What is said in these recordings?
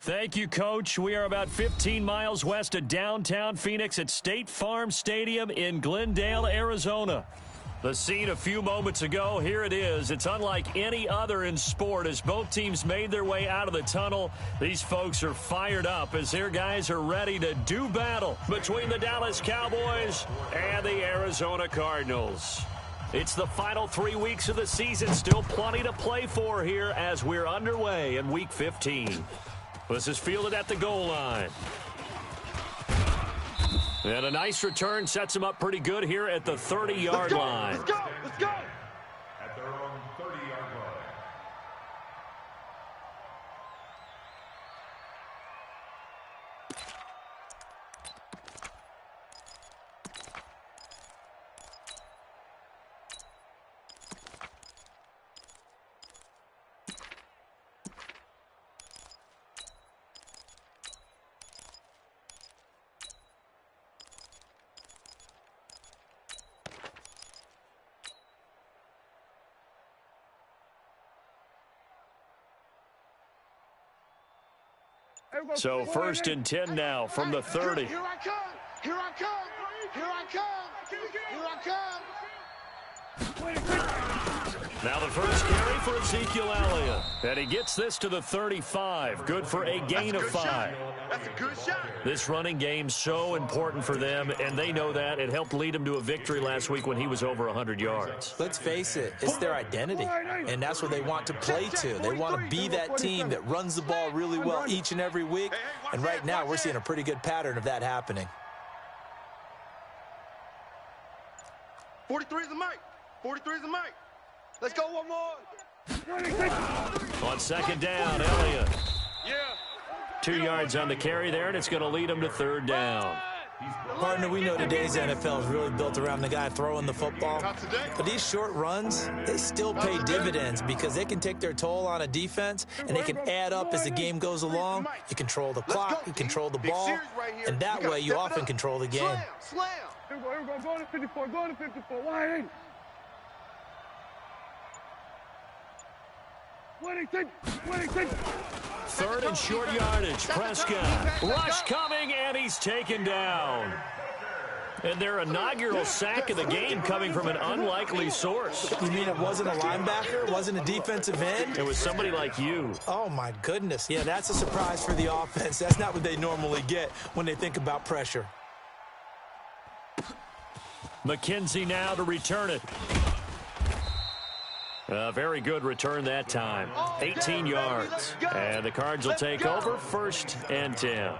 Thank you, Coach. We are about 15 miles west of downtown Phoenix at State Farm Stadium in Glendale, Arizona. The scene a few moments ago, here it is. It's unlike any other in sport as both teams made their way out of the tunnel. These folks are fired up as their guys are ready to do battle between the Dallas Cowboys and the Arizona Cardinals. It's the final 3 weeks of the season. Still plenty to play for here as we're underway in Week 15. This is fielded at the goal line. And a nice return sets him up pretty good here at the 30-yard line. Let's go! Let's go! At their own 30-yard line. So 1st and 10 now from the 30. Here I come! Here I come! Here I come! Here I come! Now the first carry for Ezekiel Elliott. And he gets this to the 35. Good for a gain of 5. That's a good shot. This running game so important for them, and they know that. It helped lead them to a victory last week when he was over 100 yards. Let's face it, it's their identity, and that's what they want to play to. They want to be that team that runs the ball really well each and every week, and right now we're seeing a pretty good pattern of that happening. 43 is the mic. 43 is the mic. Let's go one more. On 2nd down, Elliott. Yeah. 2 yards on the carry there, and it's going to lead him to 3rd down. Partner, we know today's NFL is really built around the guy throwing the football. But these short runs, they still pay dividends because they can take their toll on a defense, and they can add up as the game goes along. You control the clock, you control the ball, and that way you often control the game. Slam. Here we go. Go to 54. Go to 54. Wide in. Whittington. 3rd and short yardage. Prescott. Rush coming, and he's taken down. And their inaugural sack of the game coming from an unlikely source. You mean it wasn't a linebacker? It wasn't a defensive end? It was somebody like you. Oh, my goodness. Yeah, that's a surprise for the offense. That's not what they normally get when they think about pressure. McKenzie now to return it. A very good return that time. 18 yards. And the Cards will take over 1st and 10.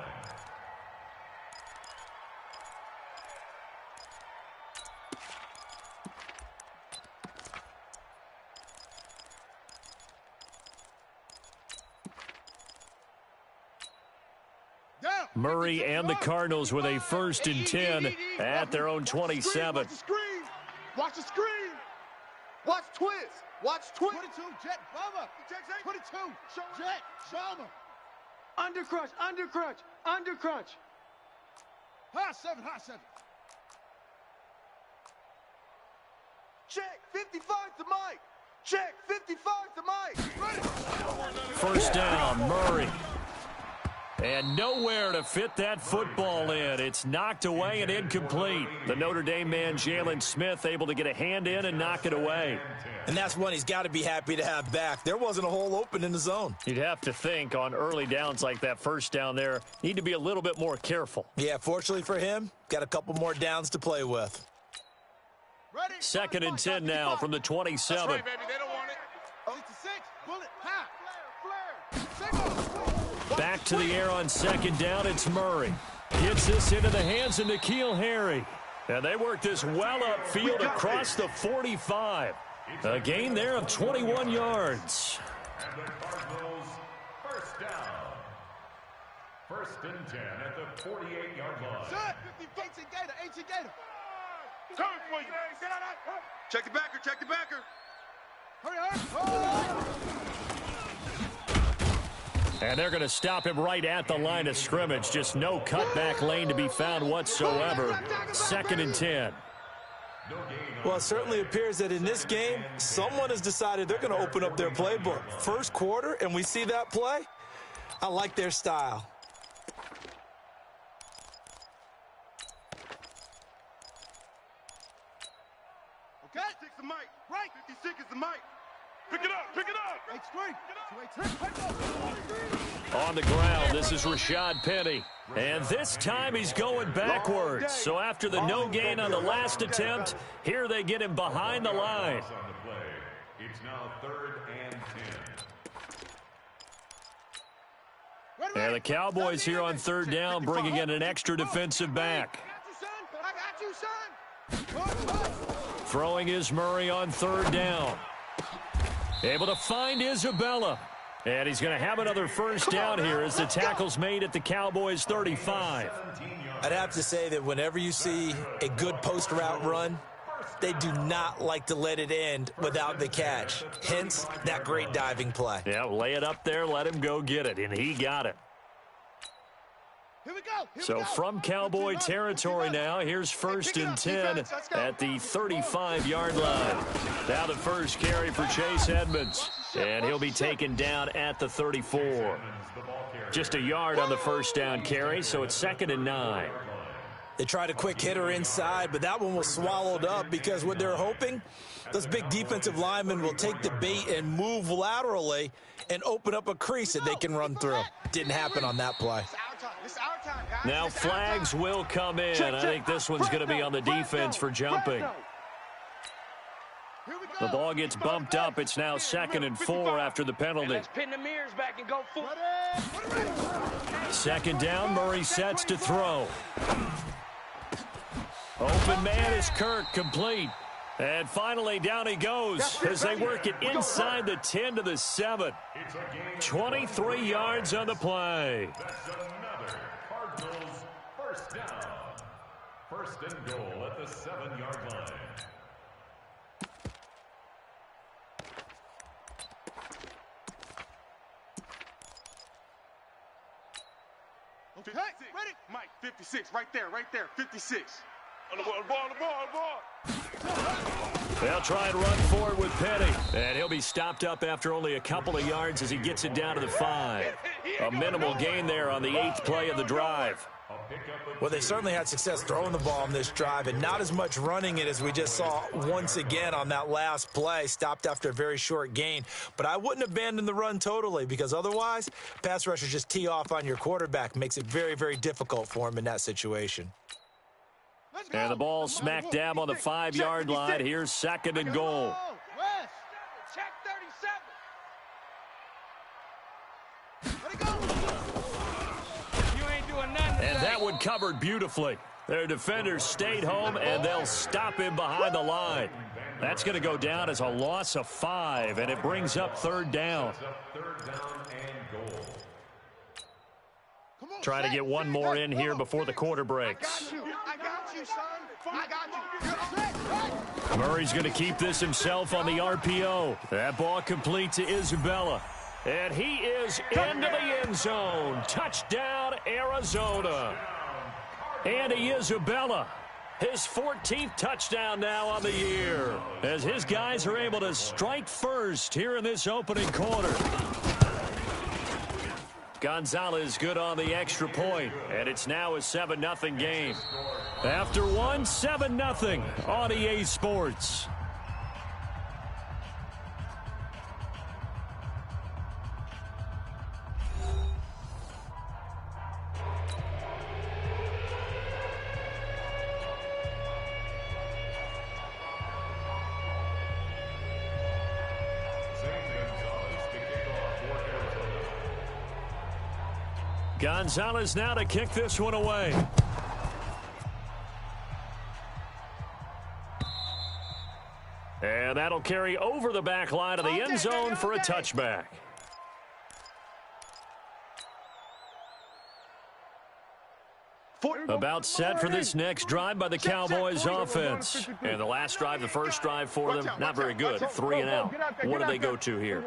Murray and the Cardinals with a 1st and 10 at their own 27. Watch the screen. Watch the screen. Watch twist. Watch twist. 22, Jet, Bubba. 22, Jet, Sharma. Under crunch. High 7. Check, 55 to Mike. Check, 55 to Mike. Ready. 1st down, Murray. And nowhere to fit that football in. It's knocked away and incomplete. The Notre Dame man, Jalen Smith, able to get a hand in and knock it away. And that's one he's got to be happy to have back. There wasn't a hole open in the zone. You'd have to think on early downs like that 1st down there, need to be a little bit more careful. Yeah, fortunately for him, got a couple more downs to play with. 2nd and 10 now from the 27. That's right, baby. They don't want it. 66. Bullet. Flare. Back to the air on 2nd down. It's Murray. Gets this into the hands of N'Keal Harry. And they work this well upfield across the 45. A gain there of 21 yards. And the Cardinals 1st down. 1st and 10 at the 48-yard line. Set. 18 Gator. Coming for you. Check the backer. Hurry. And they're going to stop him right at the line of scrimmage. Just no cutback lane to be found whatsoever. 2nd and 10. Well, it certainly appears that in this game, someone has decided they're going to open up their playbook. First quarter, and we see that play. I like their style. Okay, 6 the mic. Right, 56 is the mic. Pick it up, pick it up. 8-3. On the ground, this is Rashad Penny. And this time he's going backwards. So after the no gain on the last attempt, here they get him behind the line. It's now 3rd and 10. And the Cowboys here on 3rd down, bringing in an extra defensive back. I got you, son. Throwing is Murray on 3rd down. Able to find Isabella. And he's going to have another first down here as the tackle's made at the Cowboys' 35. I'd have to say that whenever you see a good post route run, they do not like to let it end without the catch. Hence, that great diving play. Yeah, lay it up there, let him go get it, and he got it. Here we go. So from Cowboy territory now, here's 1st and 10 at the 35-yard line. Now the first carry for Chase Edmonds, and he'll be taken down at the 34. Just a yard on the first down carry, so it's 2nd and 9. They tried a quick hitter inside, but that one was swallowed up because what they're hoping, those big defensive linemen will take the bait and move laterally and open up a crease that they can run through. Didn't happen on that play. Now flags will come in. I think this one's going to be on the defense for jumping. The ball gets bumped up. It's now 2nd and 4 after the penalty. Let's pin the mirrors back and go full. 2nd down, Murray sets to throw. Open man is Kirk, complete. And finally, down he goes as they work it inside the 10 to the 7. 23 yards on the play. That's another Cardinals first down. 1st and goal at the 7-yard line. Okay, ready? Mike, 56, right there, 56. On the ball. They'll try and run forward with Penny. And he'll be stopped up after only a couple of yards as he gets it down to the 5. A minimal gain there on the 8th play of the drive. Well, they certainly had success throwing the ball on this drive and not as much running it as we just saw once again on that last play. Stopped after a very short gain. But I wouldn't abandon the run totally because otherwise, pass rushers just tee off on your quarterback. Makes it very, very difficult for him in that situation. And the ball smack dab on the 5-yard line. Here's 2nd and goal. Check 37. You ain't doing nothing. And that one covered beautifully. Their defenders stayed home, and they'll stop him behind the line. That's going to go down as a loss of 5, and it brings up 3rd down. Trying to get one more in here before the quarter breaks. I got you, son. I got you. Murray's going to keep this himself on the RPO. That ball complete to Isabella. And he is into the end zone. Touchdown, Arizona. Andy Isabella, his 14th touchdown now on the year, as his guys are able to strike first here in this opening quarter. Gonzalez good on the extra point, and it's now a 7-0 game. After one, 7-0 on EA Sports. Gonzalez now to kick this one away. And that'll carry over the back line of the end zone for a touchback. About set for this next drive by the Cowboys offense. And the last drive, the first drive for them, not very good. 3 and out. What do they go to here?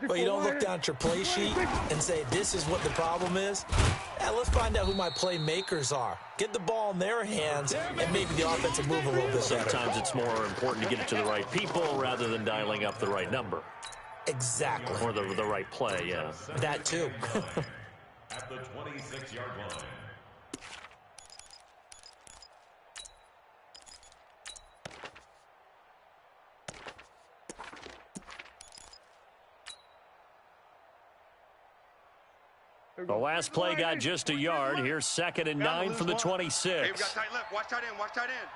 Well, you don't look down at your play sheet and say, this is what the problem is. Let's find out who my playmakers are. Get the ball in their hands, and maybe the offense will move a little bit better. Sometimes it's more important to get it to the right people rather than dialing up the right number. Exactly. Or the right play, yeah. That too. at the 26-yard line. The last play got just a yard. Here's 2nd and 9 from the 26. Hey, we got tight left. Watch tight end. Watch tight end.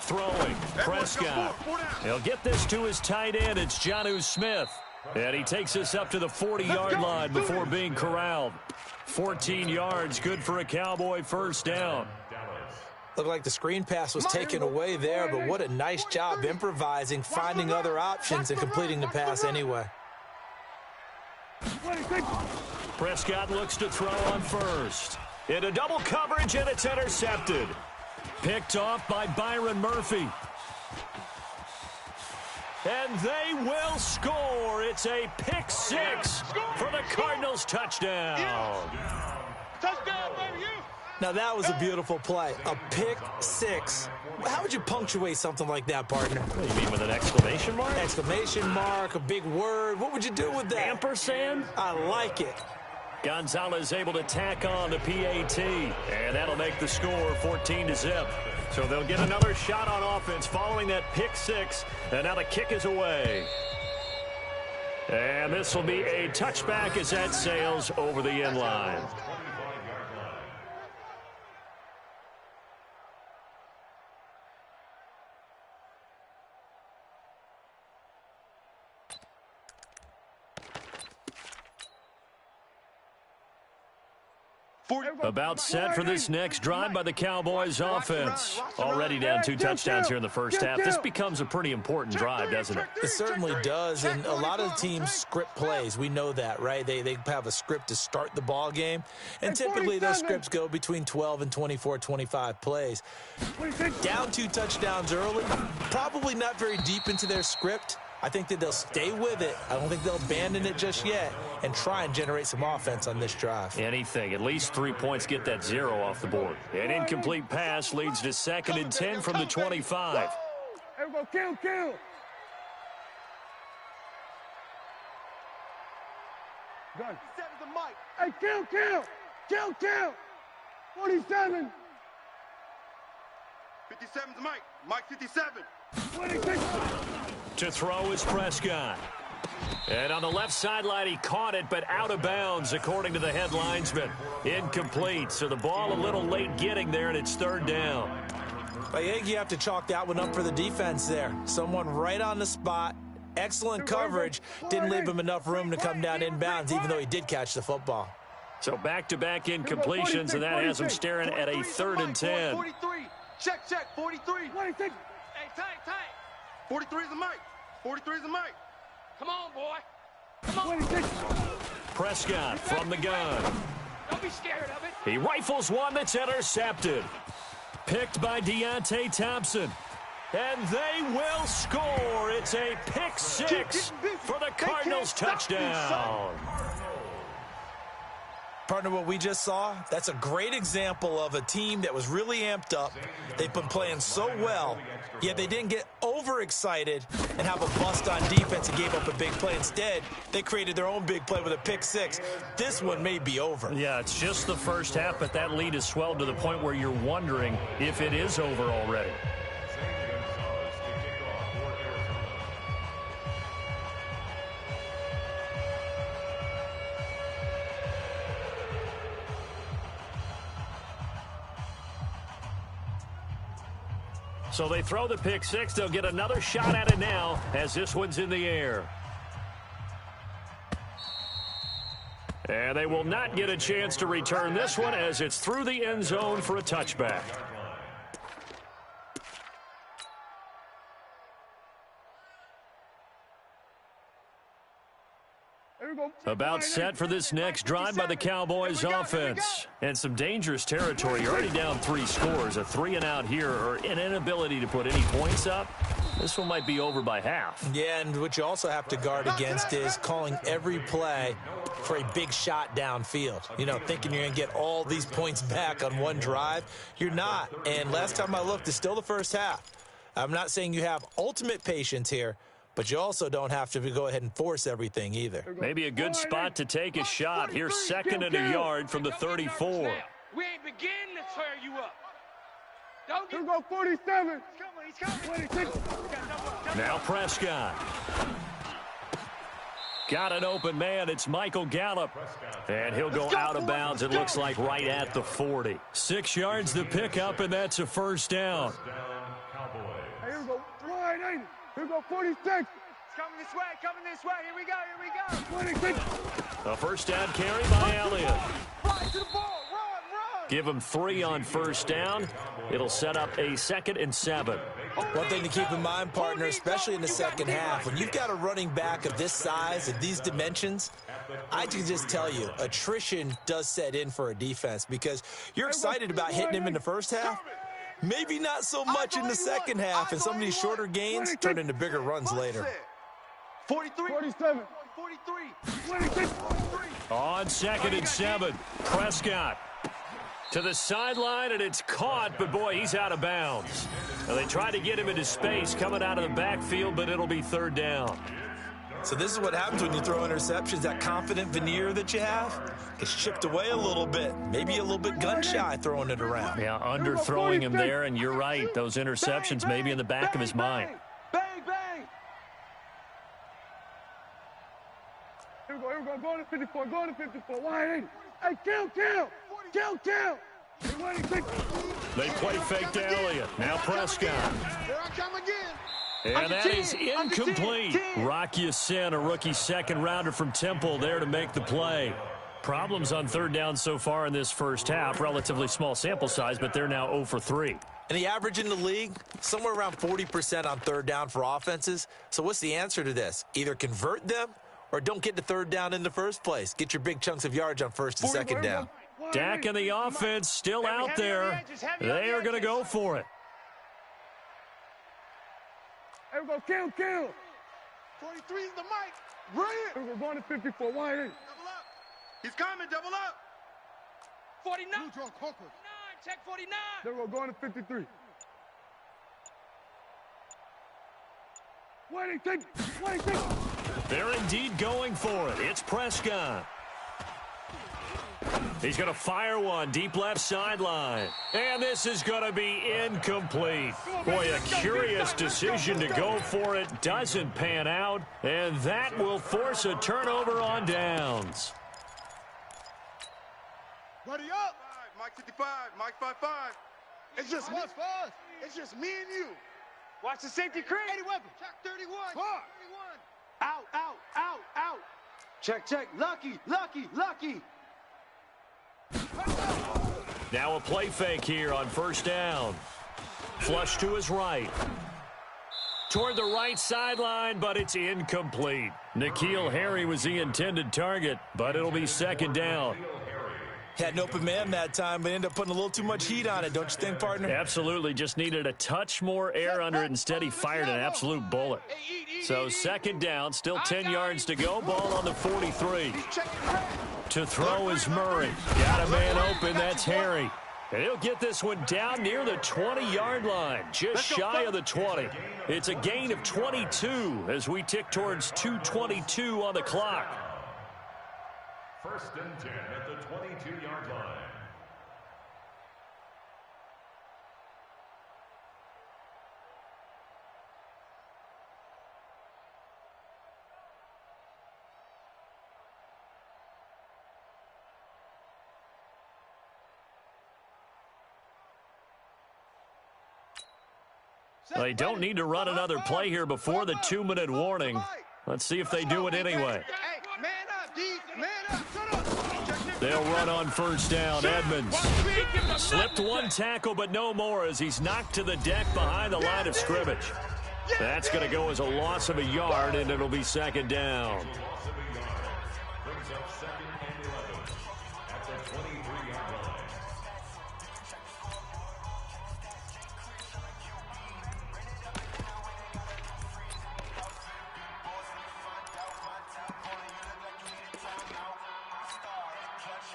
Throwing, Prescott. He'll get this to his tight end. It's Jonnu Smith. And he takes us up to the 40-yard line before being corralled. 14 yards, good for a Cowboy first down. Looked like the screen pass was taken away there, but what a nice job improvising, finding other options, and completing the pass anyway. Prescott looks to throw on first. Into double coverage, and it's intercepted. Picked off by Byron Murphy. And they will score. It's a pick six for the Cardinals touchdown. Touchdown, baby, Now that was a beautiful play. A pick six. How would you punctuate something like that, partner? What do you mean, with an exclamation mark? Exclamation mark, a big word. What would you do with that? Ampersand? I like it. Gonzalez able to tack on the PAT, and that'll make the score 14-0. So they'll get another shot on offense following that pick six, and now the kick is away. And this will be a touchback as that sails over the end line. About set for this next drive by the Cowboys offense. Already down 2 touchdowns here in the first half. This becomes a pretty important drive, doesn't it? It certainly does, and a lot of the teams script plays. We know that, right? They have a script to start the ball game, and typically those scripts go between 12 and 24, 25 plays. Down 2 touchdowns early, probably not very deep into their script. I think that they'll stay with it. I don't think they'll abandon it just yet and try and generate some offense on this drive. Anything. At least 3 points, get that 0 off the board. An incomplete pass leads to 2nd and 10 from the 25. Everybody kill. Gun. Hey, kill. 47. 57's Mike. Mike 57. 26. To throw is Prescott. And on the left sideline, he caught it, but out of bounds, according to the head linesman. Incomplete, so the ball a little late getting there, and it's 3rd down. I think you have to chalk that one up for the defense there. Someone right on the spot. Excellent coverage. Didn't leave him enough room to come down inbounds, even though he did catch the football. So back-to-back incompletions, and that has him staring at a 3rd and 10. 43. Check. 43. 26. Hey, tight. 43 is a Mike. 43 is a Mike. Come on, boy. Come on. 26. Prescott from the gun. Don't be scared of it. He rifles one that's intercepted. Picked by Deontay Thompson. And they will score. It's a pick six for the Cardinals touchdown. Partner, what we just saw, that's a great example of a team that was really amped up. They've been playing so well, yet they didn't get overexcited and have a bust on defense and gave up a big play. Instead, they created their own big play with a pick six. This one may be over. Yeah, it's just the first half, but that lead has swelled to the point where you're wondering if it is over already. So they throw the pick six. They'll get another shot at it now as this one's in the air. And they will not get a chance to return this one as it's through the end zone for a touchback. About set for this next drive by the Cowboys offense. And some dangerous territory. You're already down 3 scores. A 3-and-out here or an inability to put any points up. This one might be over by half. Yeah, and what you also have to guard against is calling every play for a big shot downfield. You know, thinking you're going to get all these points back on one drive. You're not. And last time I looked, it's still the first half. I'm not saying you have ultimate patience here, but you also don't have to go ahead and force everything either. Maybe a good spot to take a shot. Here's 2nd and a yard from the 34. We ain't beginning to tear you up. Don't Here we go, 47. He's coming. 26. Now Prescott. Got an open man. It's Michael Gallup. And he'll go out of bounds, it looks like, right at the 40. 6 yards to pick up, and that's a first down. Hey, here we go. Wide 80. Here we go, 46. Coming this way. Here we go. 26. A first down carry by Elliott. Fly to the ball. Run. Give him 3 on first down. It'll set up a 2nd and 7. One thing to keep in mind, partner, especially in the second half, when you've got a running back of this size, of these dimensions, I can just tell you, attrition does set in for a defense because you're excited about hitting him in the first half. Maybe not so much in the second half, and some of these shorter gains turn into bigger runs later. 43. 47. 43. 26. On 2nd and 7, Prescott to the sideline, and it's caught, but boy, he's out of bounds. Now, they tried to get him into space coming out of the backfield, but it'll be 3rd down. So this is what happens when you throw interceptions. That confident veneer that you have gets chipped away a little bit. Maybe a little bit gun-shy throwing it around. Yeah, underthrowing him there, and you're right. Those interceptions may be in the back of his mind. Bang, bang. Here we go. Going to 54. Going to 54. Wide 80. Hey, kill. 26. They play fake to Elliott. Now Prescott. Here I come again. And that is incomplete. Rock Ya-Sin, a rookie second-rounder from Temple, there to make the play. Problems on 3rd down so far in this first half. Relatively small sample size, but they're now 0 for 3. And the average in the league, somewhere around 40% on 3rd down for offenses. So what's the answer to this? Either convert them or don't get to 3rd down in the first place. Get your big chunks of yards on 1st and 2nd down. Dak and the offense still out there. They are going to go for it. Here we go. Kill. 43 is the mic. Bring it. Here we go. Going to 54. Wide 80. Double up. He's coming. Double up. 49. Blue draw Coker. Check 49. Here we go. Going to 53. 26. They're indeed going for it. It's Prescott. He's going to fire one deep left sideline. And this is going to be incomplete. Boy, a curious decision to go for it. Doesn't pan out. And that will force a turnover on downs. Ready up. Mike 55. Mike 55. It's just us. It's just me and you. Watch the safety creep. 80 weapon. Check 31. 31. Out. Check. Lucky. Now a play fake here on first down. Flush to his right. Toward the right sideline, but it's incomplete. N'Keal Harry was the intended target, but it'll be 2nd down. Had an open man that time, but ended up putting a little too much heat on it, don't you think, partner? Absolutely. Just needed a touch more air under it. Instead, he fired an absolute bullet. So 2nd down, still 10 yards to go. Ball on the 43. To throw is Murray. Got a man open. That's Harry. And he'll get this one down near the 20-yard line, just shy of the 20. It's a gain of 22 as we tick towards 2:22 on the clock. 1st and 10 at the 22-yard line. They don't need to run another play here before the 2-minute warning. Let's see if they do it anyway. Hey, man up, D. Man up. Shut up. They'll run on first down. Edmonds slipped one tackle, but no more as he's knocked to the deck behind the line of scrimmage. That's going to go as a loss of a yard, and it'll be 2nd down. Loss of a yard. Brings up 2nd and 11 at the 23-yard line.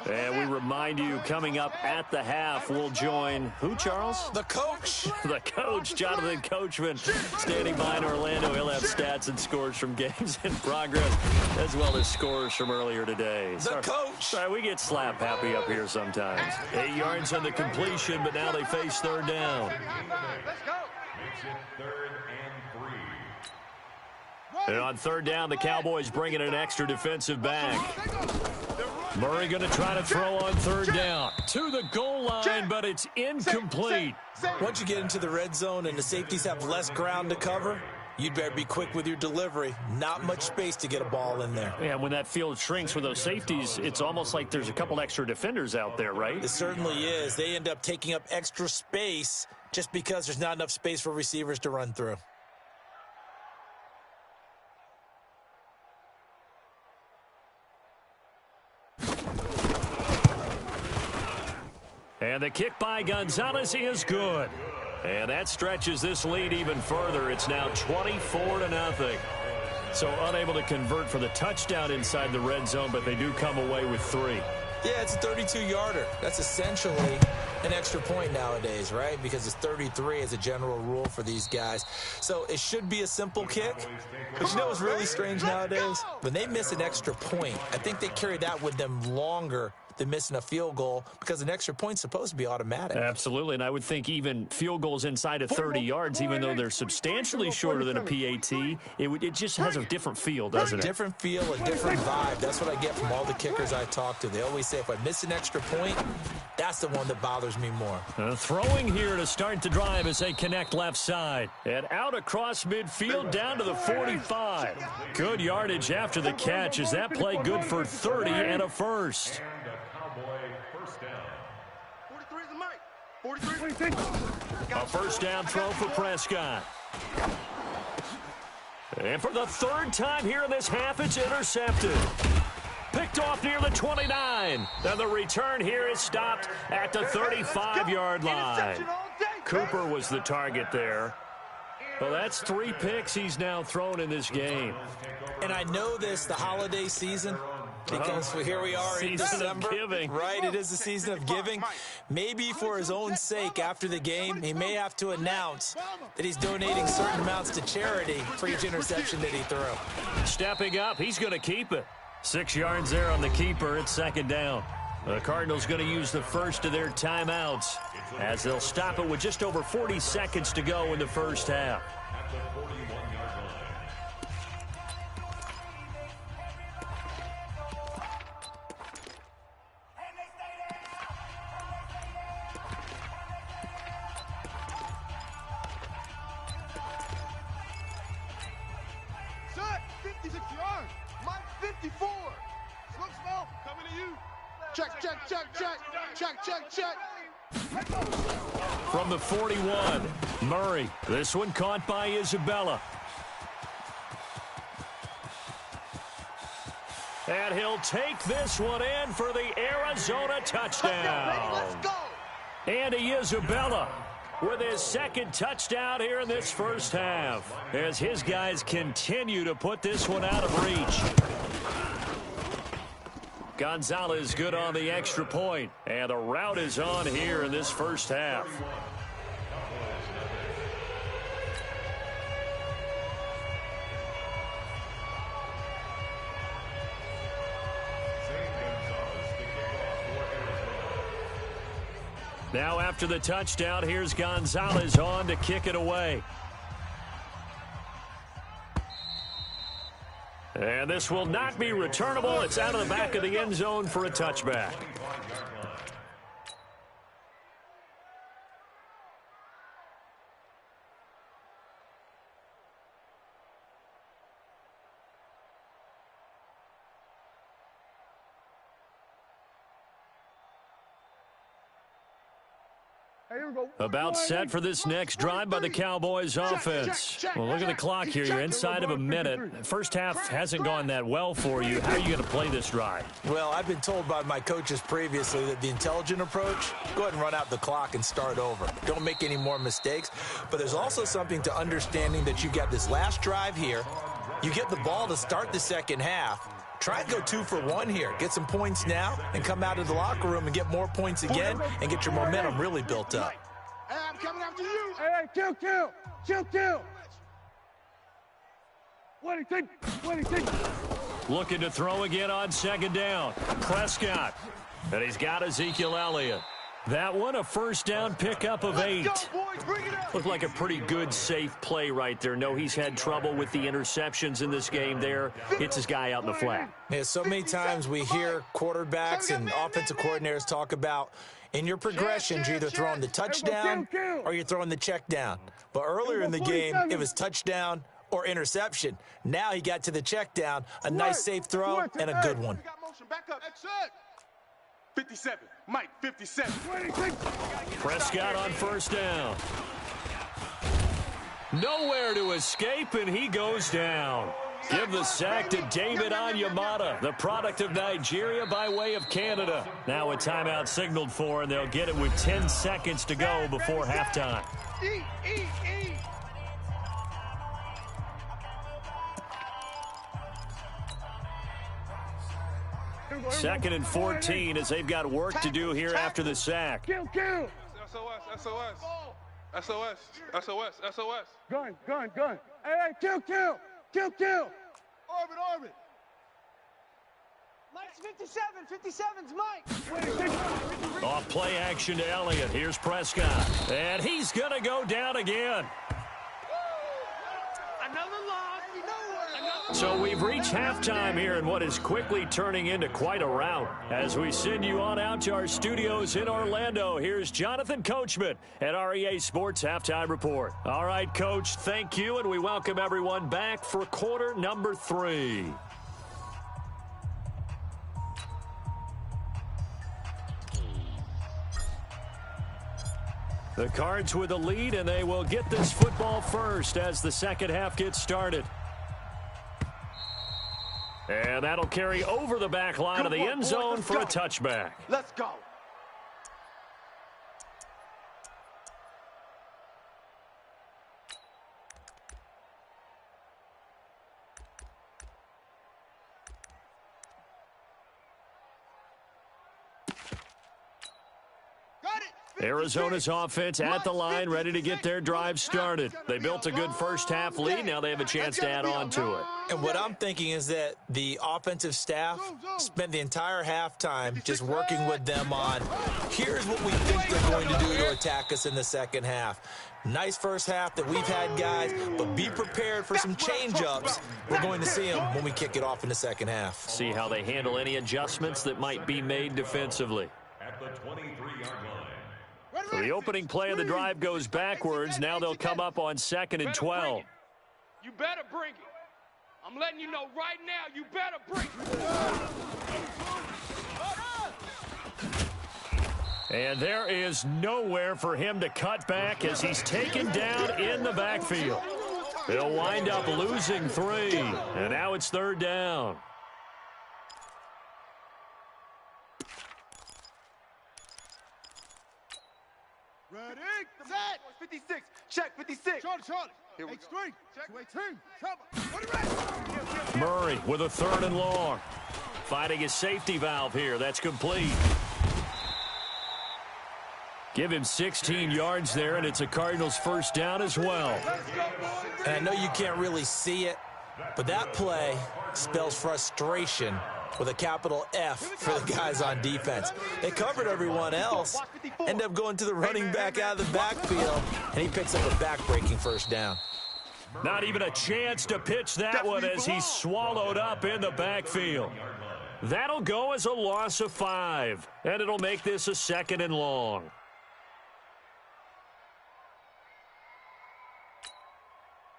And we remind you, coming up at the half, we'll join who, Charles? The coach. The coach, Jonathan Coachman, standing by in Orlando. He'll have stats and scores from games in progress, as well as scores from earlier today. The coach. Sorry, we get slap happy up here sometimes. 8 yards on the completion, but now they face third down. Let's go. Makes it 3rd and 3. And on third down, the Cowboys bring in an extra defensive back. Murray going to try to throw on third down to the goal line, but it's incomplete. Once you get into the red zone and the safeties have less ground to cover, you'd better be quick with your delivery. Not much space to get a ball in there. Yeah, when that field shrinks with those safeties, it's almost like there's a couple extra defenders out there, right? It certainly is. They end up taking up extra space just because there's not enough space for receivers to run through. And the kick by Gonzalez is good. And that stretches this lead even further. It's now 24-0. So unable to convert for the touchdown inside the red zone, but they do come away with 3. Yeah, it's a 32-yarder. That's essentially an extra point nowadays, right? Because it's 33 as a general rule for these guys. So it should be a simple kick. But you know what's really strange nowadays? When they miss an extra point, I think they carry that with them longer than missing a field goal because an extra point's supposed to be automatic. Absolutely, and I would think even field goals inside of 30 yards, even though they're substantially shorter than a PAT, it just has a different feel, doesn't it? Different feel, a different vibe. That's what I get from all the kickers I talk to. They always say if I miss an extra point, that's the one that bothers me more. Throwing here to start the drive as they connect left side. And out across midfield down to the 45. Good yardage after the catch. Is that play good for 30 and a first? First down. 43 is the mic. 43. A first down throw for Prescott. And for the third time here in this half, it's intercepted. Picked off near the 29. Then the return here is stopped at the 35-yard line. Cooper was the target there. Well, that's 3 picks he's now thrown in this game. And I know this, the holiday season, because here we are in December. Season of giving. Right, it is the season of giving. Maybe for his own sake after the game, he may have to announce that he's donating certain amounts to charity for each interception that he threw. Stepping up, he's going to keep it. 6 yards there on the keeper. It's second down. The Cardinals going to use the first of their timeouts as they'll stop it with just over 40 seconds to go in the first half. At the 41-yard line. Set. 56 yards. Mike 54. Smoke smell. Coming to you. Check, check, check, check. Check, check, check. From the 41, Murray. This one caught by Isabella. And he'll take this one in for the Arizona touchdown. Let's go. Andy Isabella with his second touchdown here in this first half as his guys continue to put this one out of reach. Gonzalez good on the extra point, and the route is on here in this first half. Now after the touchdown, here's Gonzalez on to kick it away. And this will not be returnable. It's out of the back of the end zone for a touchback. About set for this next drive by the Cowboys offense. Well, look at the clock here. You're inside of a minute. First half hasn't gone that well for you. How are you going to play this drive? Well, I've been told by my coaches previously that the intelligent approach, go ahead and run out the clock and start over. Don't make any more mistakes. But there's also something to understanding that you got this last drive here. You get the ball to start the second half. Try and go 2 for 1 here. Get some points now and come out of the locker room and get more points again and get your momentum really built up. Hey, I'm coming after you. Hey, kill. What do you think? Looking to throw again on second down. Prescott. And he's got Ezekiel Elliott. That one, a first down pickup of 8. Looked like a pretty good, safe play right there. No, he's had trouble with the interceptions in this game there. Hits his guy out in the flat. Yeah, so many times we hear quarterbacks and offensive coordinators talk about in your progressions, you're either throwing the touchdown or you're throwing the check down. But earlier in the game, it was touchdown or interception. Now he got to the check down, a nice safe throw and a good one. Back up. That's it. 57. Mike, 57. Prescott on first down. Nowhere to escape, and he goes down. Give the sack to David Onyemata, the product of Nigeria by way of Canada. Now a timeout signaled for, and they'll get it with 10 seconds to go before halftime. Second and 14 as they've got work to do here after the sack. Kill. SOS. Gun. Hey, kill. Orbit. Mike's 57's Mike. Off play action to Elliott. Here's Prescott. And he's going to go down again. Another loss. So we've reached halftime here in what is quickly turning into quite a rout. As we send you on out to our studios in Orlando, here's Jonathan Coachman at REA Sports Halftime Report. All right, Coach, thank you, and we welcome everyone back for quarter number 3. The Cards with the lead, and they will get this football first as the second half gets started. And that'll carry over the back line of the end zone for a touchback. Let's go. Arizona's offense at the line, ready to get their drive started. They built a good first-half lead. Now they have a chance to add on to it. And what I'm thinking is that the offensive staff spent the entire halftime just working with them on, here's what we think they're going to do to attack us in the second half. Nice first half that we've had, guys, but be prepared for some change-ups. We're going to see them when we kick it off in the second half. See how they handle any adjustments that might be made defensively. At the 23-yard line. So the opening play of the drive goes backwards. Now they'll come up on 2nd and 12. You better bring it. I'm letting you know right now, you better bring it. And there is nowhere for him to cut back as he's taken down in the backfield. He'll wind up losing 3. And now it's 3rd down. Ready, set, 56, check, 56. Charlie. Here we go. Check. Murray with a 3rd and long. Finding his safety valve here. That's complete. Give him 16 yards there, and it's a Cardinals first down as well. And I know you can't really see it, but that play spells frustration with a capital F for the guys on defense. They covered everyone else, end up going to the running back out of the backfield, and he picks up a back-breaking first down. Not even a chance to pitch that one as he's swallowed up in the backfield. That'll go as a loss of 5, and it'll make this a 2nd and long.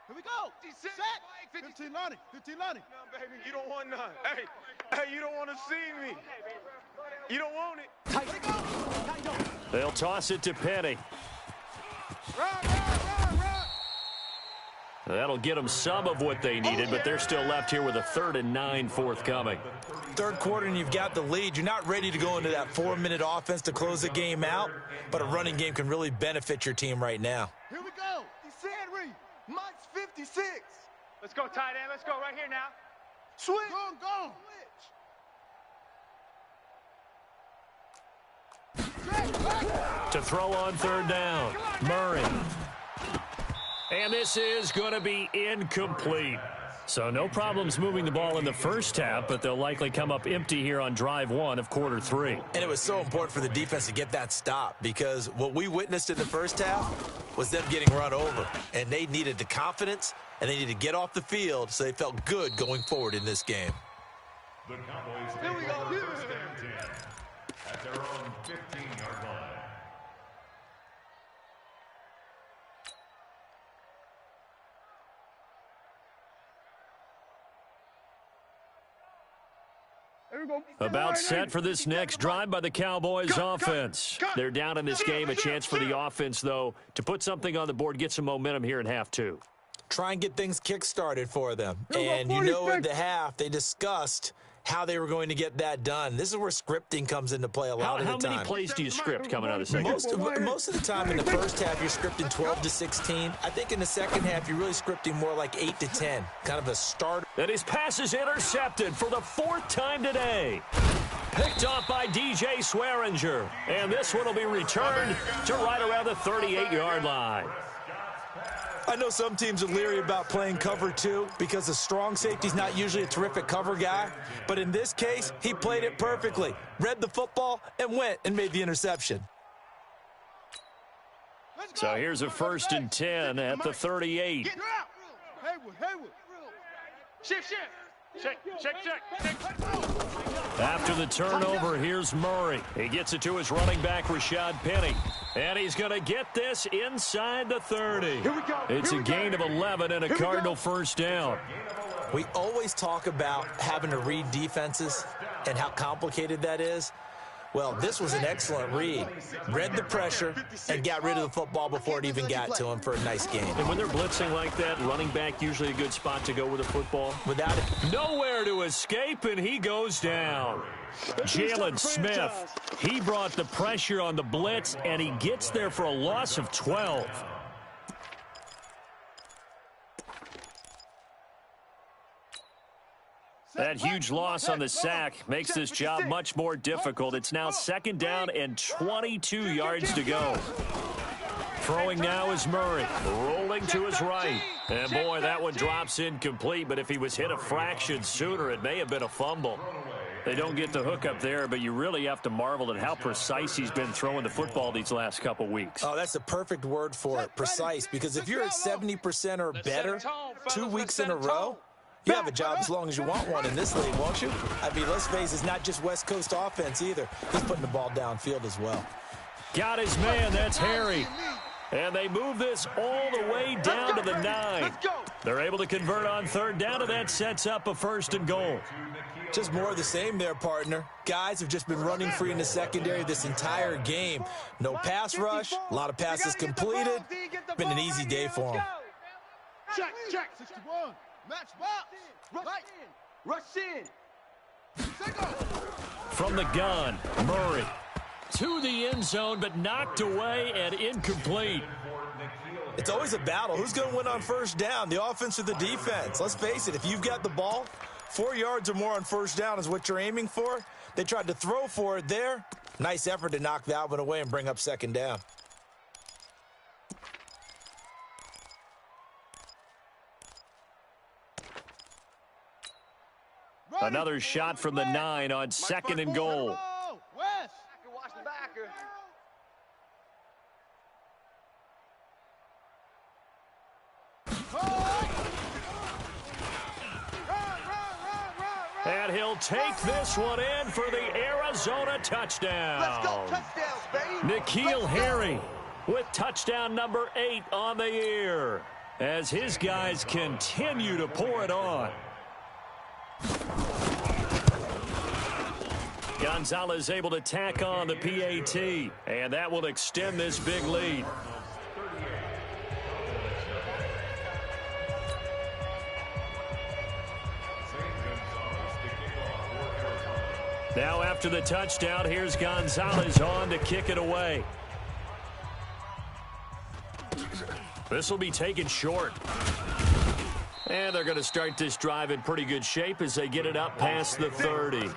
Here we go. Set. 15 Lonnie. No, baby, you don't want none. Hey, you don't want to see me. You don't want it. They'll toss it to Penny. That'll get them some of what they needed, but they're still left here with a 3rd and 9 forthcoming. Third quarter and you've got the lead. You're not ready to go into that 4-minute offense to close the game out, but a running game can really benefit your team right now. Here we go. Henry, Mike's 56. Let's go, tight end. Let's go right here now. Swing. Go. To throw on third down, Murray. And this is going to be incomplete. So no problems moving the ball in the first half, but they'll likely come up empty here on drive one of quarter three. And it was so important for the defense to get that stop, because what we witnessed in the first half was them getting run over. And they needed the confidence, and they needed to get off the field so they felt good going forward in this game. The Cowboys take over first and 10 at their own 15-yard line. About set for this next drive by the Cowboys offense. They're down in this game. A chance for the offense, though, to put something on the board, get some momentum here in half two. Try and get things kick-started for them. And you know in the half, they discussed how they were going to get that done. This is where scripting comes into play a lot of the time. How many plays do you script coming out of the second? Most of the time in the first half, you're scripting 12 to 16. I think in the second half, you're really scripting more like 8 to 10, kind of a start. And his pass is intercepted for the fourth time today. Picked off by DJ Swearinger. And this one will be returned to right around the 38-yard line. I know some teams are leery about playing cover two because the strong safety's not usually a terrific cover guy. But in this case, he played it perfectly. Read the football and went and made the interception. So here's a first and 10 at the 38. Haywood. Shift. Check. After the turnover, here's Murray. He gets it to his running back, Rashad Penny. And he's going to get this inside the 30. It's a gain of 11 and a Cardinal first down. We always talk about having to read defenses and how complicated that is. Well, this was an excellent read. Read the pressure and got rid of the football before it even got to him for a nice game. And when they're blitzing like that, running back usually a good spot to go with the football. Without it. Nowhere to escape, and he goes down. Jalen Smith, he brought the pressure on the blitz, and he gets there for a loss of 12. That huge loss on the sack makes this job much more difficult. It's now second down and 22 yards to go. Throwing now is Murray, rolling to his right. And boy, that one drops incomplete, but if he was hit a fraction sooner, it may have been a fumble. They don't get the hook up there, but you really have to marvel at how precise he's been throwing the football these last couple weeks. Oh, that's the perfect word for it, precise, because if you're at 70% or better 2 weeks in a row, you have a job as long as you want one in this league, won't you? I mean, let's face it, it's not just West Coast offense either. He's putting the ball downfield as well. Got his man, that's Harry. And they move this all the way down to the 9. They're able to convert on third down, and that sets up a first and goal. Just more of the same there, partner. Guys have just been running free in the secondary this entire game. No pass rush, a lot of passes completed. Been an easy day for them. Check. 61. Match box. Rush in. From the gun, Murray to the end zone, but knocked away and incomplete. It's always a battle. Who's going to win on first down, the offense or the defense? Let's face it, if you've got the ball, 4 yards or more on first down is what you're aiming for. They tried to throw for it there. Nice effort to knock that one away and bring up second down. Another shot from the 9 on second and goal. West. Watch the backer. And he'll take this one in for the Arizona touchdown. Let's go. Touchdowns, baby. N'Keal Harry with touchdown number 8 on the year as his guys continue to pour it on. Gonzalez able to tack on the PAT, and that will extend this big lead. Now after the touchdown, here's Gonzalez on to kick it away. This will be taken short. And they're going to start this drive in pretty good shape as they get it up past the 30.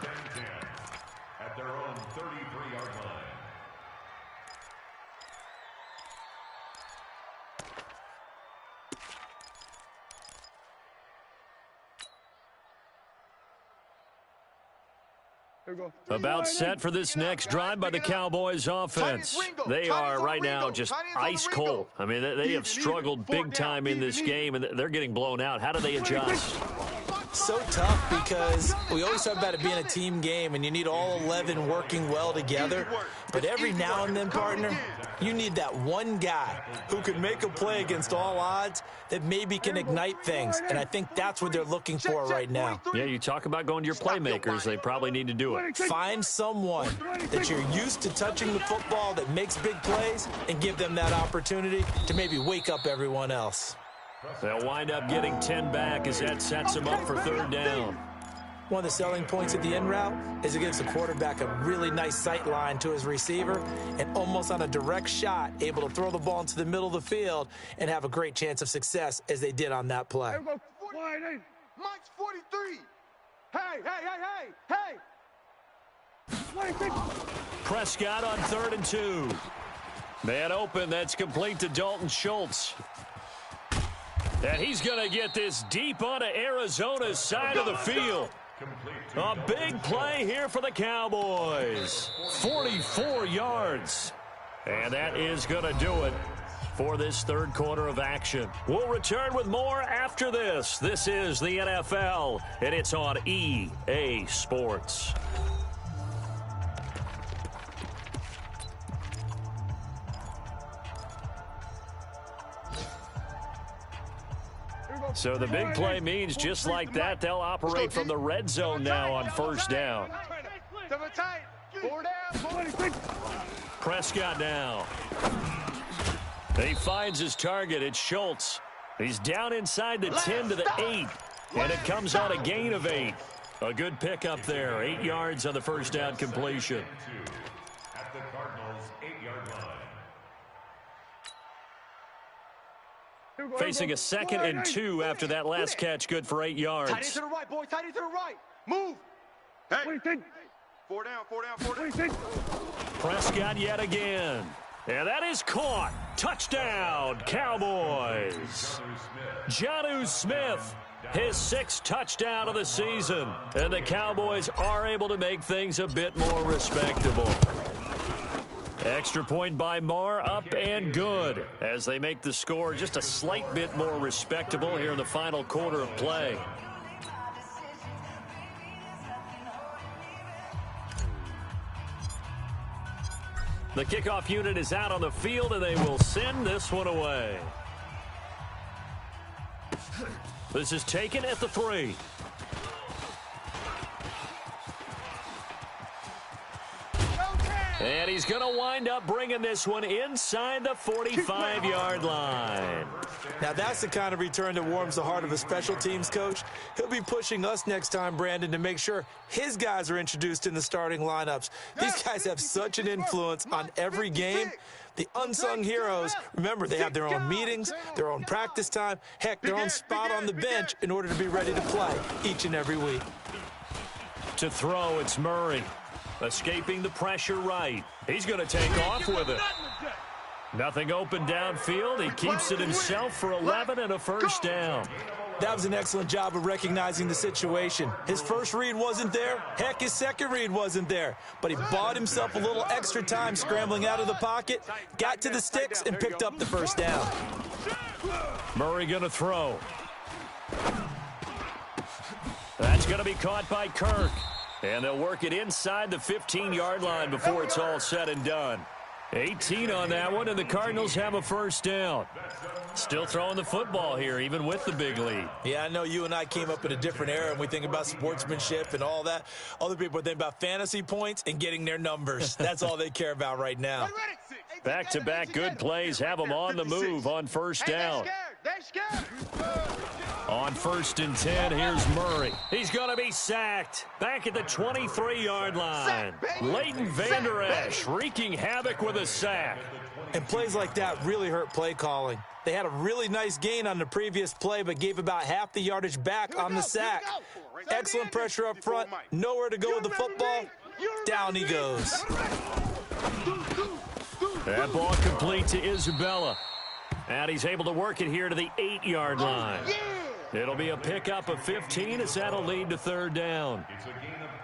At their own 33-yard line. About set for this next drive by the Cowboys offense. They are right now just ice cold. I mean, they have struggled big time in this game, and they're getting blown out. How do they adjust? So tough because we always talk about it being a team game, and you need all 11 working well together. But every now and then, partner, you need that one guy who can make a play against all odds that maybe can ignite things. And I think that's what they're looking for right now. Yeah, you talk about going to your playmakers. They probably need to do it. Find someone that you're used to touching the football that makes big plays and give them that opportunity to maybe wake up everyone else. They'll wind up getting 10 back as that sets them up for third down. One of the selling points of the in route is it gives the quarterback a really nice sight line to his receiver and almost on a direct shot able to throw the ball into the middle of the field and have a great chance of success as they did on that play. Mike's 43. Hey. Prescott on 3rd and 2. Man open, that's complete to Dalton Schultz. And he's going to get this deep onto Arizona's side of the field. A big play here for the Cowboys. 44 yards. And that is going to do it for this third quarter of action. We'll return with more after this. This is the NFL, and it's on EA Sports. So the big play means just like that, they'll operate from the red zone now on first down. Prescott now. He finds his target. It's Schultz. He's down inside the 10 to the 8, and it comes on a gain of 8. A good pickup there. 8 yards on the first down completion. At the Cardinals' 8-yard line. Facing a 2nd and 2 after that last catch, good for 8 yards. Tight end to the right, boy. Tight end to the right. Move. Hey. 4 down. Prescott yet again. And that is caught. Touchdown, Cowboys. Jonnu Smith, his 6th touchdown of the season. And the Cowboys are able to make things a bit more respectable. Extra point by Marr, up and good, as they make the score just a slight bit more respectable here in the final quarter of play. The kickoff unit is out on the field, and they will send this one away. This is taken at the 3. And he's going to wind up bringing this one inside the 45-yard line. Now, that's the kind of return that warms the heart of a special teams coach. He'll be pushing us next time, Brandon, to make sure his guys are introduced in the starting lineups. These guys have such an influence on every game. The unsung heroes, remember, they have their own meetings, their own practice time, heck, their own spot on the bench in order to be ready to play each and every week. To throw, it's Murray. Escaping the pressure right. He's going to take off with it. Nothing open downfield. He keeps it himself for 11 and a first down. That was an excellent job of recognizing the situation. His first read wasn't there. Heck, his second read wasn't there. But he bought himself a little extra time scrambling out of the pocket, got to the sticks, and picked up the first down. Murray going to throw. That's going to be caught by Kirk. And they'll work it inside the 15-yard line before it's all said and done. 18 on that one, and the Cardinals have a first down. Still throwing the football here, even with the big lead. Yeah, I know you and I came up in a different era, and we think about sportsmanship and all that. Other people think about fantasy points and getting their numbers. That's all they care about right now. Back-to-back good plays have them on the move on first down. On 1st and 10, here's Murray. He's going to be sacked. Back at the 23-yard line. Leighton Vander Esch wreaking havoc with a sack. And plays like that really hurt play calling. They had a really nice gain on the previous play, but gave about half the yardage back on the sack. Excellent pressure up front. Nowhere to go with the football. Down he goes. That ball complete to Isabella. And he's able to work it here to the 8-yard line. It'll be a pickup of 15 as that'll lead to third down.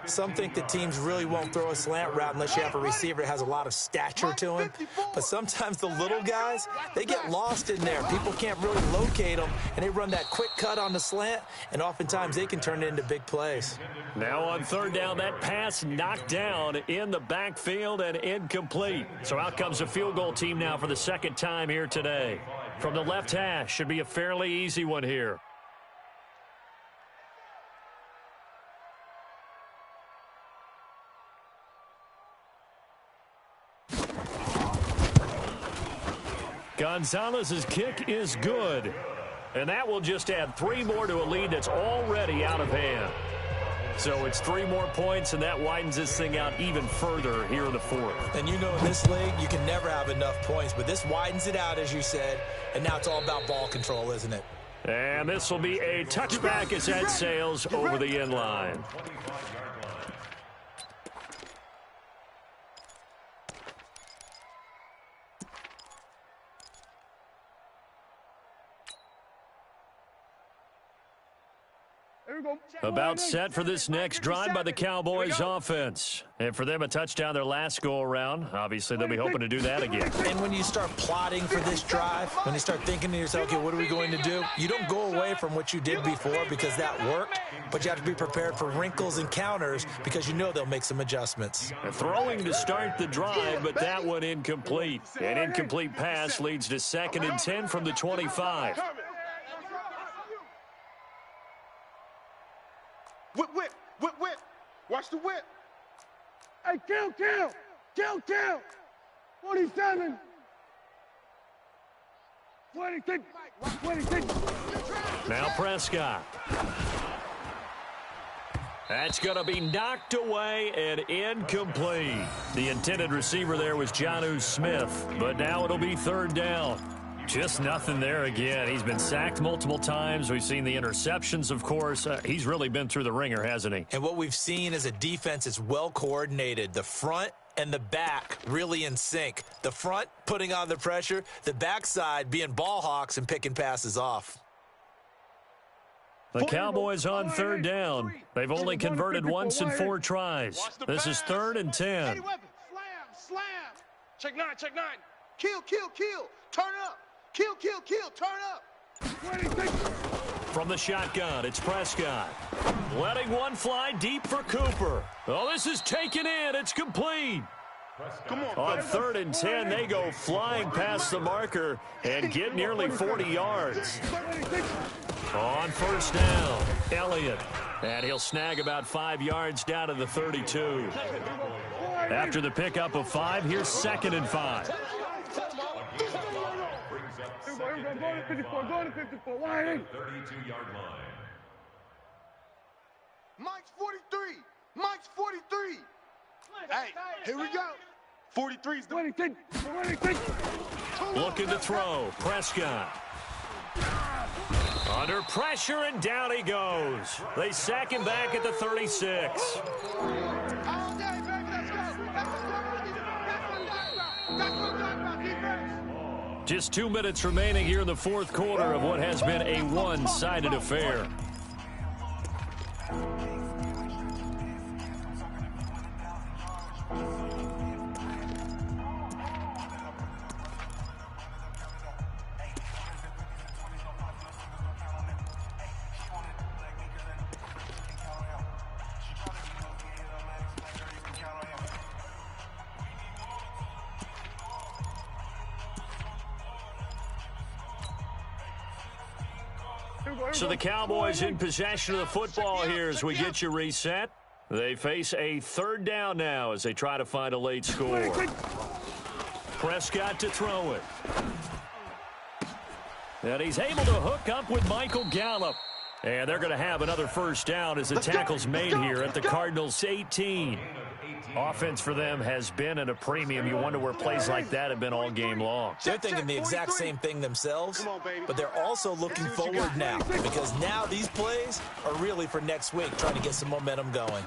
Some think that teams really won't throw a slant route unless you have a receiver that has a lot of stature to him. But sometimes the little guys, they get lost in there. People can't really locate them, and they run that quick cut on the slant, and oftentimes they can turn it into big plays. Now on third down, that pass knocked down in the backfield and incomplete. So out comes a field goal team now for the second time here today. From the left hash, should be a fairly easy one here. Gonzalez's kick is good. And that will just add 3 more to a lead that's already out of hand. So it's 3 more points, and that widens this thing out even further here in the fourth. And you know in this league, you can never have enough points, but this widens it out, as you said, and now it's all about ball control, isn't it? And this will be a touchback as that sails over the end line. About set for this next drive by the Cowboys offense. And for them, a touchdown their last go-around. Obviously, they'll be hoping to do that again. And when you start plotting for this drive, when you start thinking to yourself, okay, what are we going to do? You don't go away from what you did before because that worked, but you have to be prepared for wrinkles and counters because you know they'll make some adjustments. And throwing to start the drive, but that one incomplete. An incomplete pass leads to 2nd and 10 from the 25. Whip, whip, whip, whip. Watch the whip. Hey, kill. 47. 26. Now Prescott. That's going to be knocked away and incomplete. The intended receiver there was Jonnu Smith, but now it'll be third down. Just nothing there again. He's been sacked multiple times. We've seen the interceptions, of course. He's really been through the ringer, hasn't he? And what we've seen is a defense that's well coordinated. The front and the back really in sync. The front putting on the pressure, the backside being ball hawks and picking passes off. The Cowboys on third down. They've only converted once in 4 tries. This is 3rd and 10. Slam. Check 9. Kill. Turn up. Kill. Turn up. From the shotgun, it's Prescott. Letting one fly deep for Cooper. Oh, this is taken in. It's complete. Come On 3rd and 10, they go flying past the marker and get nearly 40 yards. On first down, Elliott. And he'll snag about 5 yards down to the 32. After the pickup of 5, here's 2nd and 5. Go to 54. Why ain't? 32-yard line. Mike's 43. Hey, here we go. 43's the 26. Looking to throw, Prescott. Under pressure, and down he goes. They sack him back at the 36. All day, baby. Let's go. That's what I'm talking about, defense. Just 2 minutes remaining here in the fourth quarter of what has been a one-sided affair. So the Cowboys in possession of the football here as we get you reset. They face a third down now as they try to find a late score. Prescott to throw it. And he's able to hook up with Michael Gallup. And they're going to have another first down as the tackle's made here at the Cardinals' 18. Offense for them has been at a premium. You wonder where plays like that have been all game long. They're thinking the exact same thing themselves, but they're also looking forward now because now these plays are really for next week, trying to get some momentum going.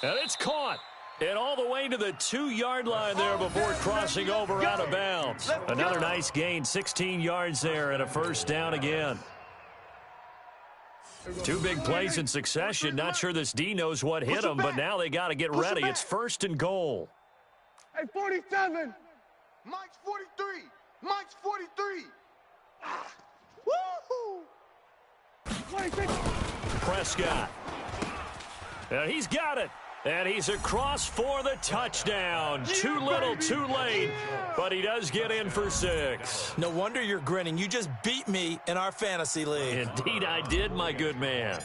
And it's caught. And all the way to the 2-yard line there before crossing over out of bounds. Another nice gain, 16 yards there and a first down again. Two big plays in succession. Not sure this D knows what hit him, but now they got to get ready. It's 1st and goal. Hey, 47. Mike's 43. Mike's 43. Woo-hoo! 26. Prescott. And he's got it. And he's across for the touchdown. Too little, too late. But he does get in for 6. No wonder you're grinning. You just beat me in our fantasy league. Indeed I did, my good man.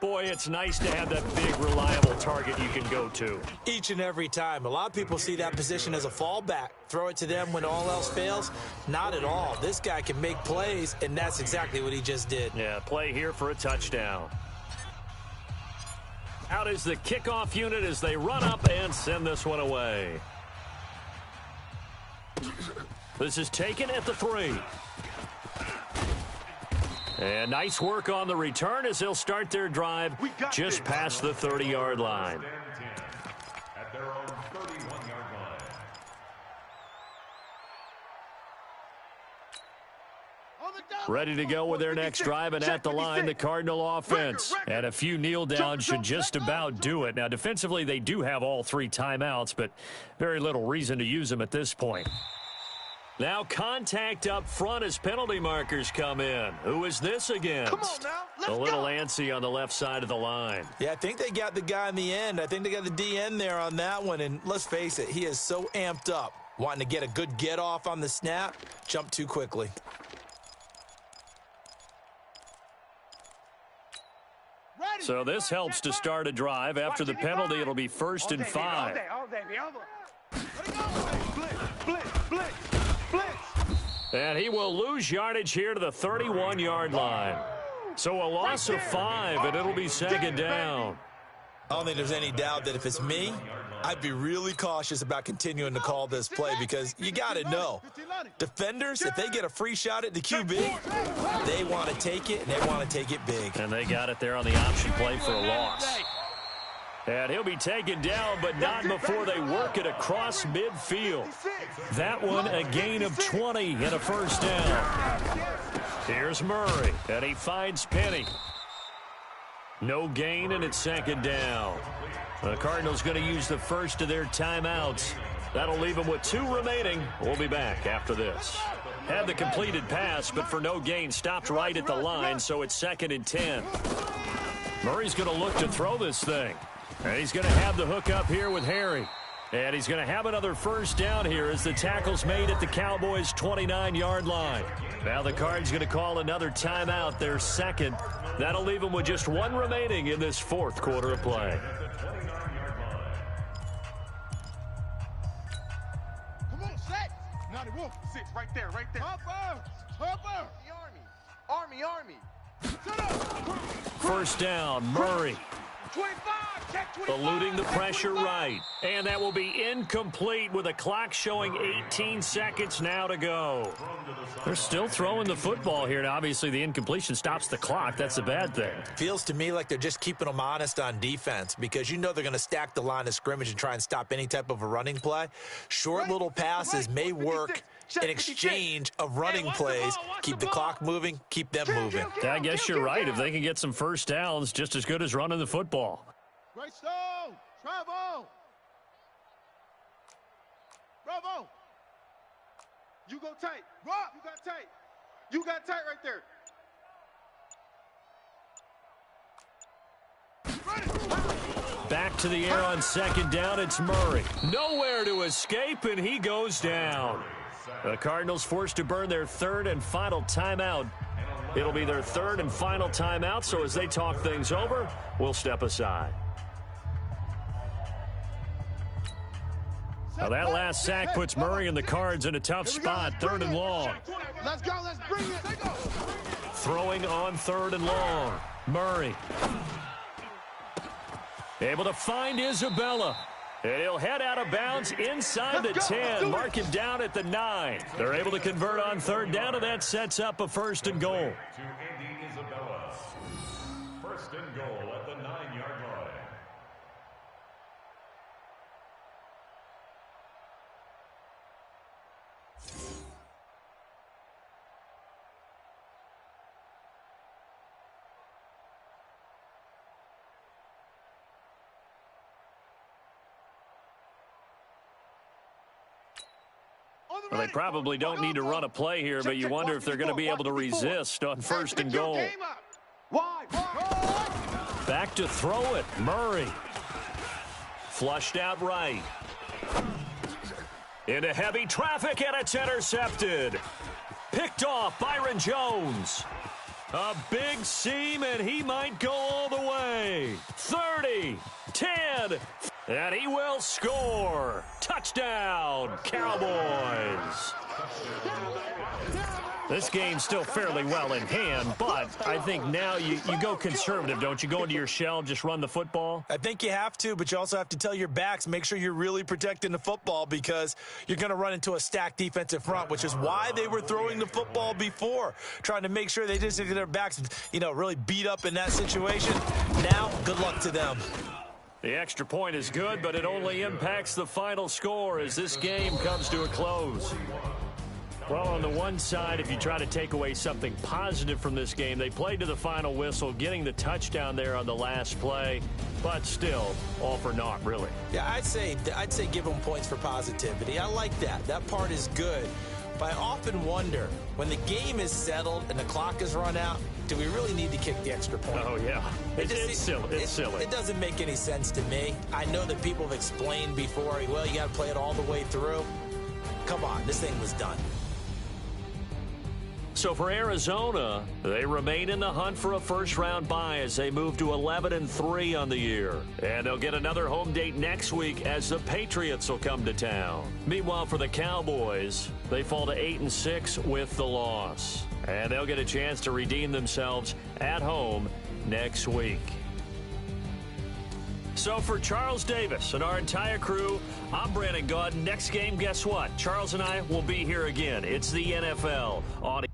Boy, it's nice to have that big, reliable target you can go to. Each and every time. A lot of people see that position as a fallback. Throw it to them when all else fails. Not at all. This guy can make plays, and that's exactly what he just did. Yeah, play here for a touchdown. Out is the kickoff unit as they run up and send this one away. This is taken at the 3. And nice work on the return as they'll start their drive just past the 30-yard line. At their own 31-yard line. Ready to go with their next drive, and at the line, the Cardinal offense. And a few kneel downs should just about do it. Now, defensively, they do have all 3 timeouts, but very little reason to use them at this point. Now contact up front as penalty markers come in. Who is this against? Come on now, let's a little go. antsy on the left side of the line. Yeah, I think they got the guy in the end. I think they got the DN there on that one. And let's face it, he is so amped up, wanting to get a good get off on the snap, jump too quickly. So this helps to start a drive. After the penalty, it'll be 1st and 5. All day, Blitz, blitz, blitz. And he will lose yardage here to the 31-yard line. So a loss of 5, and it'll be 2nd down. I don't think there's any doubt that if it's me, I'd be really cautious about continuing to call this play because you got to know, defenders, if they get a free shot at the QB, they want to take it, and they want to take it big. And they got it there on the option play for a loss. And he'll be taken down, but not before they work it across midfield. That one, a gain of 20 and a 1st down. Here's Murray, and he finds Penny. No gain, and it's 2nd down. The Cardinals going to use the first of their timeouts. That'll leave them with 2 remaining. We'll be back after this. Had the completed pass, but for no gain, stopped right at the line, so it's 2nd and 10. Murray's going to look to throw this thing. And he's going to have the hook up here with Harry. And he's going to have another 1st down here as the tackle's made at the Cowboys' 29-yard line. Now the Cards going to call another timeout, their 2nd. That'll leave them with just 1 remaining in this 4th quarter of play. Come on, set. 91, 6, right there, right there. Hopper. The Army. Shut up. 1st down, Murray. 25, check 25. Eluding the pressure right. And that will be incomplete with a clock showing 18 seconds now to go. They're still throwing the football here. Now, obviously, the incompletion stops the clock. That's a bad thing. Feels to me like they're just keeping them honest on defense because you know they're going to stack the line of scrimmage and try and stop any type of a running play. Short little passes may work in exchange of running plays. Keep the clock moving, keep them moving. I guess you're right. If they can get some 1st downs, just as good as running the football. Great stone. Bravo. You go tight. Rock. You got tight right there. Back to the air on 2nd down. It's Murray. Nowhere to escape, and he goes down. The Cardinals forced to burn their 3rd and final timeout. It'll be their 3rd and final timeout, so as they talk things over, we'll step aside. Now that last sack puts Murray and the Cards in a tough spot, 3rd and long. Let's go. Let's bring it. Throwing on 3rd and long. Murray. Able to find Isabella. And he'll head out of bounds inside the 10. Mark him down at the 9. They're able to convert on 3rd down, and that sets up a 1st and goal. To Andy Isabella. 1st and goal at the 9-yard line. Well, they probably don't need to run a play here, but you wonder if they're going to be able to resist on first and goal. Back to throw it. Murray. Flushed out right. Into heavy traffic, and it's intercepted. Picked off Byron Jones. A big seam, and he might go all the way. 30, 10, and he will score. Touchdown, Cowboys. This game's still fairly well in hand, but I think now you go conservative, don't you? Go into your shell and just run the football? I think you have to, but you also have to tell your backs, make sure you're really protecting the football because you're going to run into a stacked defensive front, which is why they were throwing the football before, trying to make sure they just get their backs, really beat up in that situation. Now, good luck to them. The extra point is good, but it only impacts the final score as this game comes to a close. Well, on the one side, if you try to take away something positive from this game, they played to the final whistle, getting the touchdown there on the last play, but still, all for naught, really. Yeah, I'd say give them points for positivity. I like that. That part is good. But I often wonder, when the game is settled and the clock is run out, do we really need to kick the extra point? Oh, yeah. It's silly. It's silly. It doesn't make any sense to me. I know that people have explained before, well, you got to play it all the way through. Come on, this thing was done. So for Arizona, they remain in the hunt for a first-round bye as they move to 11-3 on the year. And they'll get another home date next week as the Patriots will come to town. Meanwhile, for the Cowboys, they fall to 8-6 with the loss. And they'll get a chance to redeem themselves at home next week. So for Charles Davis and our entire crew, I'm Brandon Gaudin. Next game, guess what? Charles and I will be here again. It's the NFL on